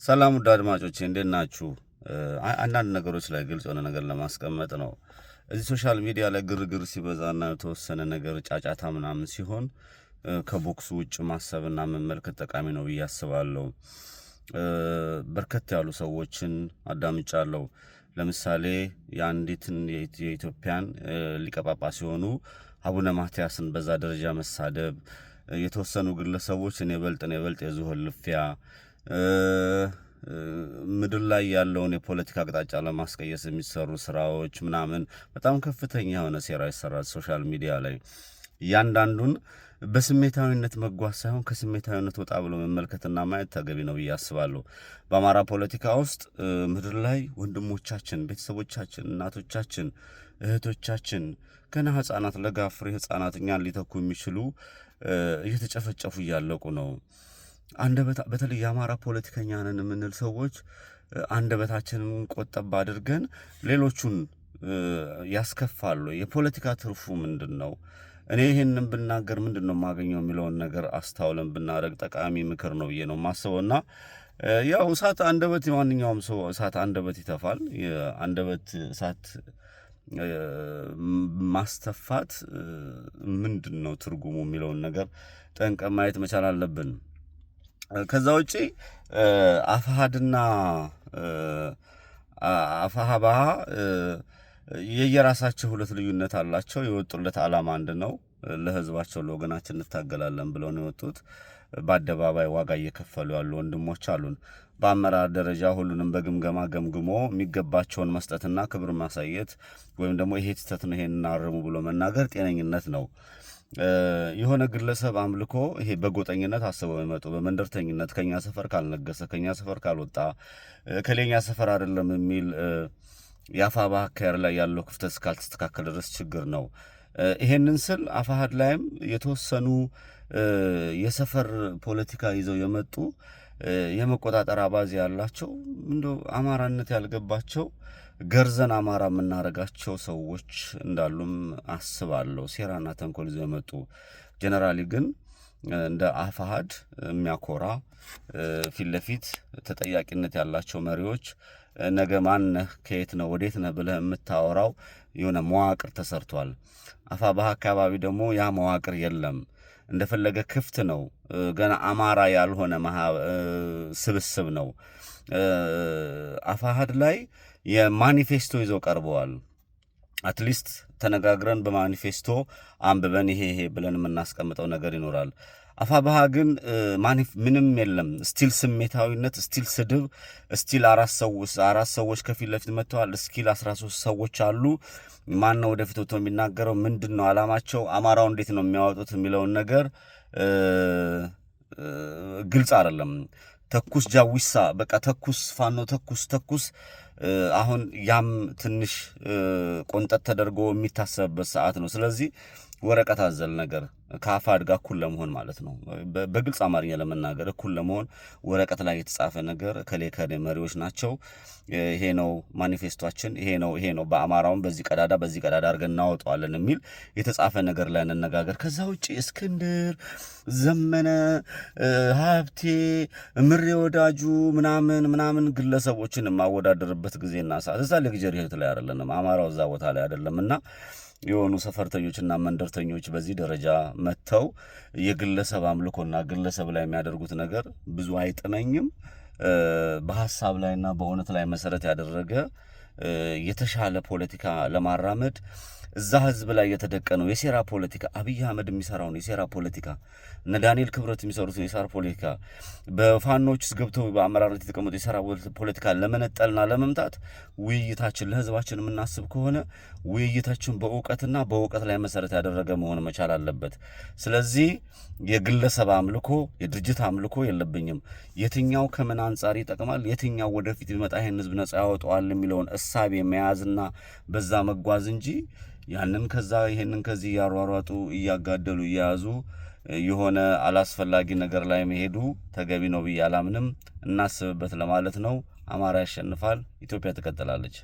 ሰላም ውድ አድማጮቼ እንዴት ናችሁ? አንዳንድ ነገሮች ላይ ግልጽ የሆነ ነገር ለማስቀመጥ ነው። እዚህ ሶሻል ሚዲያ ላይ ግርግር ሲበዛና የተወሰነ ነገር ጫጫታ ምናምን ሲሆን ከቦክሱ ውጭ ማሰብና መመልከት ጠቃሚ ነው ብዬ አስባለሁ። በርከት ያሉ ሰዎችን አዳምጫለሁ። ለምሳሌ የአንዲትን የኢትዮጵያን ሊቀ ጳጳስ ሲሆኑ አቡነ ማትያስን በዛ ደረጃ መሳደብ፣ የተወሰኑ ግለሰቦች እኔ በልጥ የዝሆን ልፊያ ምድር ላይ ያለውን የፖለቲካ አቅጣጫ ለማስቀየስ የሚሰሩ ስራዎች ምናምን በጣም ከፍተኛ የሆነ ሴራ ይሰራል ሶሻል ሚዲያ ላይ። እያንዳንዱን በስሜታዊነት መጓዝ ሳይሆን ከስሜታዊነት ወጣ ብሎ መመልከትና ማየት ተገቢ ነው ብዬ አስባለሁ። በአማራ ፖለቲካ ውስጥ ምድር ላይ ወንድሞቻችን፣ ቤተሰቦቻችን፣ እናቶቻችን፣ እህቶቻችን ገና ህፃናት፣ ለጋ ፍሬ ህፃናት እኛን ሊተኩ የሚችሉ እየተጨፈጨፉ እያለቁ ነው። በተለይ የአማራ ፖለቲከኛ ነን የምንል ሰዎች አንደበታችንን ቆጠብ አድርገን ሌሎቹን ያስከፋሉ። የፖለቲካ ትርፉ ምንድን ነው? እኔ ይህንን ብናገር ምንድን ነው የማገኘው የሚለውን ነገር አስተውለን ብናደርግ ጠቃሚ ምክር ነው ብዬ ነው የማስበውና ያው እሳት አንደበት፣ የማንኛውም ሰው እሳት አንደበት ይተፋል። የአንደበት እሳት ማስተፋት ምንድን ነው ትርጉሙ የሚለውን ነገር ጠንቀን ማየት መቻል አለብን። ከዛ ውጪ አፋሃድና አፋሃባሃ የየራሳቸው ሁለት ልዩነት አላቸው። የወጡለት ዓላማ አንድ ነው። ለህዝባቸው ለወገናችን እንታገላለን ብለው ነው የወጡት። በአደባባይ ዋጋ እየከፈሉ ያሉ ወንድሞች አሉን። በአመራር ደረጃ ሁሉንም በግምገማ ገምግሞ የሚገባቸውን መስጠትና ክብር ማሳየት ወይም ደግሞ ይሄ ስህተት ነው ይሄን እናርሙ ብሎ መናገር ጤነኝነት ነው። የሆነ ግለሰብ አምልኮ ይሄ በጎጠኝነት አስበው ይመጡ በመንደርተኝነት ከኛ ሰፈር ካልነገሰ ከኛ ሰፈር ካልወጣ ከሌኛ ሰፈር አይደለም የሚል የአፋባ አካሄድ ላይ ያለው ክፍተት እስካልተስተካከለ ድረስ ችግር ነው። ይሄንን ስል አፋሃድ ላይም የተወሰኑ የሰፈር ፖለቲካ ይዘው የመጡ የመቆጣጠር አባዜ ያላቸው እንደው አማራነት ያልገባቸው ገርዘን አማራ የምናረጋቸው ሰዎች እንዳሉም አስባለሁ። ሴራና ተንኮል ይዘው የመጡ ጀነራሊ ግን እንደ አፋሃድ የሚያኮራ ፊት ለፊት ተጠያቂነት ያላቸው መሪዎች ነገ ማነህ ከየት ነው ወዴት ነህ ብለህ የምታወራው የሆነ መዋቅር ተሰርቷል። አፋባህ አካባቢ ደግሞ ያ መዋቅር የለም። እንደፈለገ ክፍት ነው። ገና አማራ ያልሆነ ስብስብ ነው። አፋሃድ ላይ የማኒፌስቶ ይዘው ቀርበዋል። አትሊስት ተነጋግረን በማኒፌስቶ አንብበን ይሄ ብለን የምናስቀምጠው ነገር ይኖራል። አፋባሃ ግን ምንም የለም። ስቲል ስሜታዊነት፣ ስቲል ስድብ፣ ስቲል አራት ሰዎች ከፊት ለፊት መጥተዋል። ስኪል 13 ሰዎች አሉ። ማን ነው ወደፊት ወጥቶ የሚናገረው? ምንድን ነው አላማቸው? አማራው እንዴት ነው የሚያወጡት የሚለውን ነገር ግልጽ አይደለም። ተኩስ ጃዊሳ በቃ ተኩስ ፋኖ ተኩስ። አሁን ያም ትንሽ ቆንጠት ተደርጎ የሚታሰብበት ሰዓት ነው። ስለዚህ ወረቀት አዘል ነገር ከአፋድ ጋር እኩል ለመሆን ማለት ነው። በግልጽ አማርኛ ለመናገር እኩል ለመሆን ወረቀት ላይ የተጻፈ ነገር ከሌ መሪዎች ናቸው። ይሄ ነው ማኒፌስቷችን፣ ይሄ ነው በአማራውን በዚህ ቀዳዳ አድርገን እናወጣዋለን የሚል የተጻፈ ነገር ላይ እንነጋገር። ከዛ ውጪ እስክንድር ዘመነ፣ ሀብቴ፣ ምሬ ወዳጁ ምናምን ግለሰቦችን የማወዳደርበት ጊዜና ሰዓት እዛ ለግጀር ህይወት ላይ አይደለንም። አማራው እዛ ቦታ ላይ አይደለምና የሆኑ ሰፈርተኞችና መንደርተኞች በዚህ ደረጃ መጥተው የግለሰብ አምልኮና ግለሰብ ላይ የሚያደርጉት ነገር ብዙ አይጥመኝም። በሐሳብ ላይና በእውነት ላይ መሰረት ያደረገ የተሻለ ፖለቲካ ለማራመድ እዛ ህዝብ ላይ የተደቀነው የሴራ ፖለቲካ፣ አብይ አህመድ የሚሰራውን የሴራ ፖለቲካ፣ እነ ዳንኤል ክብረት የሚሰሩትን የሴራ ፖለቲካ፣ በፋኖች ውስጥ ገብተው በአመራርነት የተቀመጡ የሴራ ፖለቲካ ለመነጠልና ለመምታት ውይይታችን ለህዝባችን የምናስብ ከሆነ ውይይታችን በእውቀትና በእውቀት ላይ መሰረት ያደረገ መሆን መቻል አለበት። ስለዚህ የግለሰብ አምልኮ የድርጅት አምልኮ የለብኝም። የትኛው ከምን አንጻር ይጠቅማል፣ የትኛው ወደፊት ቢመጣ ይህን ህዝብ ነጻ ያወጣዋል የሚለውን እሳቤ መያዝና በዛ መጓዝ እንጂ ያንን ከዛ ይሄንን ከዚህ እያሯሯጡ እያጋደሉ እየያዙ የሆነ አላስፈላጊ ነገር ላይ መሄዱ ተገቢ ነው ብዬ አላምንም። እናስብበት ለማለት ነው። አማራ ያሸንፋል። ኢትዮጵያ ትቀጥላለች።